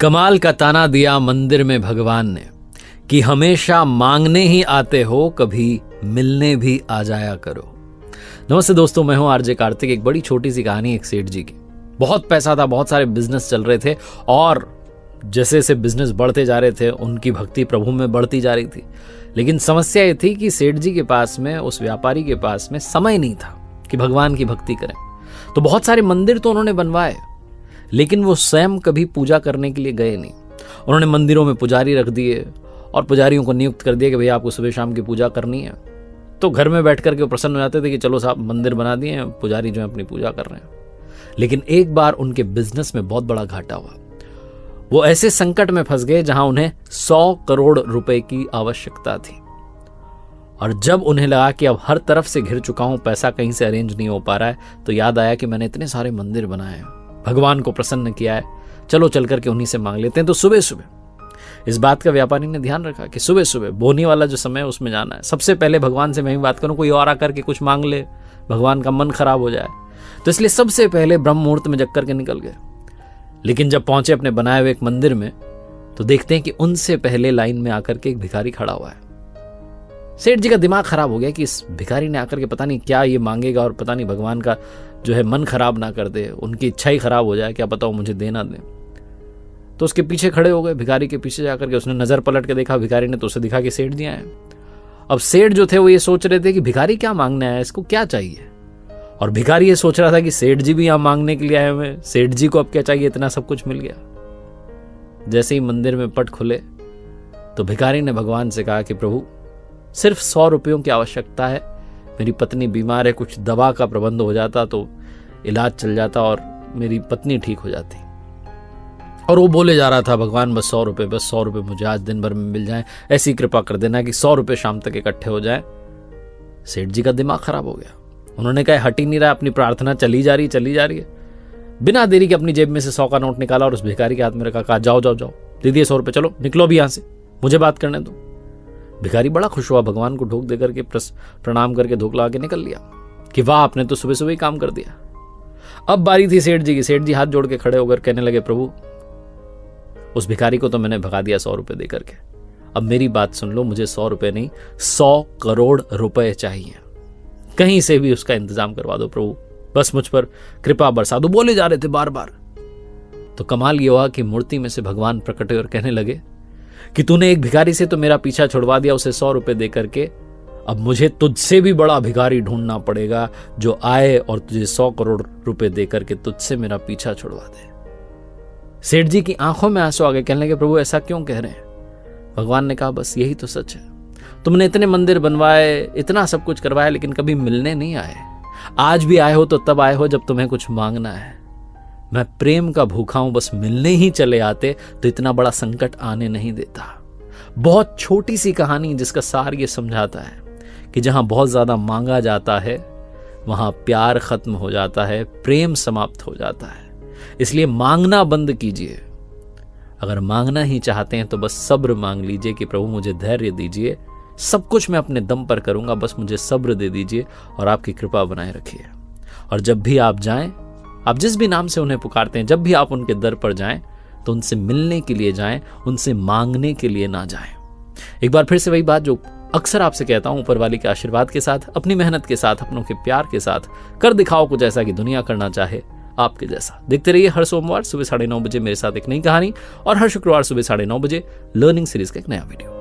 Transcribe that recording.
कमाल का ताना दिया मंदिर में भगवान ने कि हमेशा मांगने ही आते हो, कभी मिलने भी आ जाया करो। नमस्ते दोस्तों, मैं हूं आरजे कार्तिक। एक बड़ी छोटी सी कहानी एक सेठ जी की। बहुत पैसा था, बहुत सारे बिजनेस चल रहे थे और जैसे जैसे बिजनेस बढ़ते जा रहे थे उनकी भक्ति प्रभु में बढ़ती जा रही थी। लेकिन समस्या ये थी कि सेठ जी के पास में, उस व्यापारी के पास में समय नहीं था कि भगवान की भक्ति करें। तो बहुत सारे मंदिर तो उन्होंने बनवाए, लेकिन वो स्वयं कभी पूजा करने के लिए गए नहीं। उन्होंने मंदिरों में पुजारी रख दिए और पुजारियों को नियुक्त कर दिया कि भैया आपको सुबह शाम की पूजा करनी है। तो घर में बैठ करके वो प्रसन्न हो जाते थे कि चलो साहब मंदिर बना दिए, पुजारी जो है अपनी पूजा कर रहे हैं। लेकिन एक बार उनके बिजनेस में बहुत बड़ा घाटा हुआ। वो ऐसे संकट में फंस गए जहां उन्हें 100 करोड़ रुपए की आवश्यकता थी। और जब उन्हें लगा कि अब हर तरफ से घिर चुका हूं, पैसा कहीं से अरेंज नहीं हो पा रहा है, तो याद आया कि मैंने इतने सारे मंदिर बनाए हैं, भगवान को प्रसन्न किया है, चलो चल करके उन्हीं से मांग लेते हैं। तो सुबह सुबह इस बात का व्यापारी ने ध्यान रखा कि सुबह सुबह बोनी वाला जो समय है उसमें जाना है। सबसे पहले भगवान से मैं ही बात करूं, कोई और आकर के कुछ मांग ले, भगवान का मन खराब हो जाए। तो इसलिए सबसे पहले ब्रह्म मुहूर्त में जग करके निकल गए। लेकिन जब पहुंचे अपने बनाए हुए एक मंदिर में, तो देखते हैं कि उनसे पहले लाइन में आकर के एक भिखारी खड़ा हुआ है। सेठ जी का दिमाग खराब हो गया कि इस भिखारी ने आकर के पता नहीं क्या ये मांगेगा और पता नहीं भगवान का जो है मन खराब ना कर दे, उनकी इच्छा ही खराब हो जाए, क्या पता वो मुझे देना दे। तो उसके पीछे खड़े हो गए। भिखारी के पीछे जाकर के उसने नजर पलट के देखा भिखारी ने, तो उसे दिखा कि सेठ जी आए। अब सेठ जो थे वो ये सोच रहे थे कि भिखारी क्या मांगने आया, इसको क्या चाहिए। और भिखारी ये सोच रहा था कि सेठ जी भी यहां मांगने के लिए आए हुए, सेठ जी को अब क्या चाहिए, इतना सब कुछ मिल गया। जैसे ही मंदिर में पट खुले तो भिखारी ने भगवान से कहा कि प्रभु सिर्फ 100 रुपयों की आवश्यकता है, मेरी पत्नी बीमार है, कुछ दवा का प्रबंध हो जाता तो इलाज चल जाता और मेरी पत्नी ठीक हो जाती। और वो बोले जा रहा था भगवान बस 100 रुपये, बस 100 रुपये मुझे आज दिन भर में मिल जाए, ऐसी कृपा कर देना कि 100 रुपये शाम तक इकट्ठे हो जाए। सेठ जी का दिमाग खराब हो गया। उन्होंने कहा हट ही नहीं रहा, अपनी प्रार्थना चली जा रही है। बिना देरी के अपनी जेब में से 100 का नोट निकाला और उस भिखारी के हाथ में रखा, कहा जाओ जाओ जाओ, दे दिए 100 रुपये, चलो निकलो अभी यहां से, मुझे बात करने दो। भिखारी बड़ा खुश हुआ, भगवान को ढोक देकर के प्रणाम करके धोख लगा के निकल लिया कि वाह आपने तो सुबह सुबह ही काम कर दिया। अब बारी थी सेठ जी की। सेठ जी हाथ जोड़ के खड़े होकर कहने लगे, प्रभु उस भिखारी को तो मैंने भगा दिया 100 रुपये देकर के, अब मेरी बात सुन लो, मुझे 100 रुपये नहीं 100 करोड़ रुपए चाहिए, कहीं से भी उसका इंतजाम करवा दो प्रभु, बस मुझ पर कृपा बरसा दो। बोले जा रहे थे बार बार। तो कमाल ये हुआ कि मूर्ति में से भगवान प्रकट हुए और कहने लगे कि तूने एक भिखारी से तो मेरा पीछा छुड़वा दिया, उसे 100 रुपये दे करके, अब मुझे तुझसे भी बड़ा भिखारी ढूंढना पड़ेगा जो आए और तुझे 100 करोड़ रुपए दे करके तुझसे मेरा पीछा छुड़वा दे। सेठ जी की आंखों में आंसू आ गए। कहने लगे प्रभु ऐसा क्यों कह रहे हैं। भगवान ने कहा बस यही तो सच है, तुमने इतने मंदिर बनवाए, इतना सब कुछ करवाया, लेकिन कभी मिलने नहीं आए। आज भी आए हो तो तब आए हो जब तुम्हें कुछ मांगना है। मैं प्रेम का भूखा हूं, बस मिलने ही चले आते तो इतना बड़ा संकट आने नहीं देता। बहुत छोटी सी कहानी जिसका सार ये समझाता है कि जहां बहुत ज्यादा मांगा जाता है वहां प्यार खत्म हो जाता है, प्रेम समाप्त हो जाता है। इसलिए मांगना बंद कीजिए। अगर मांगना ही चाहते हैं तो बस सब्र मांग लीजिए कि प्रभु मुझे धैर्य दीजिए, सब कुछ मैं अपने दम पर करूंगा, बस मुझे सब्र दे दीजिए और आपकी कृपा बनाए रखिए। और जब भी आप जाएं, आप जिस भी नाम से उन्हें पुकारते हैं, जब भी आप उनके दर पर जाएं तो उनसे मिलने के लिए जाएं, उनसे मांगने के लिए ना जाएं। एक बार फिर से वही बात जो अक्सर आपसे कहता हूं, ऊपर वाली के आशीर्वाद के साथ, अपनी मेहनत के साथ, अपनों के प्यार के साथ कर दिखाओ कुछ ऐसा कि दुनिया करना चाहे आपके जैसा। देखते रहिए हर सोमवार सुबह 9:30 बजे मेरे साथ एक नई कहानी और हर शुक्रवार सुबह 9:30 बजे लर्निंग सीरीज का एक नया वीडियो।